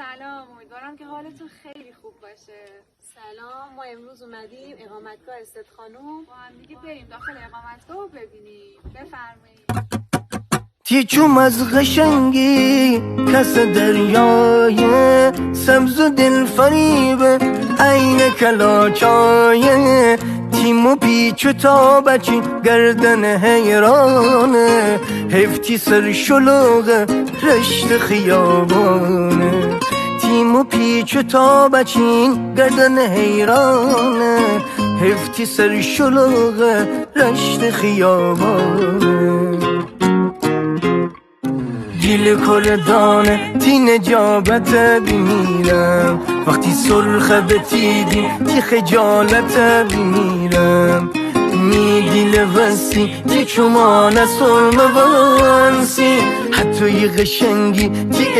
سلام، امیدوارم که حالتون خیلی خوب باشه. سلام، ما امروز اومدیم اقامتگاه استدخانوم با هم دیگه بریم داخل اقامتگاه رو ببینیم. بفرمایید. تیچوم از قشنگی کس دریای سبز و دل فریبه عین کلاچای تیم و پیچ و تابچین گردن حیرانه هفتی سر شلوغ رشت خیابانه تیم و پیچ و تابچین گردن حیرانه هفتی سر شلوغ رشت خیابانه گیل کردانه تی نجابت بمیرم وقتی سرخ به تیدی تی خجالت بمیرم میگیل وسی تی چمان سرم ونسی حتی یه قشنگی تی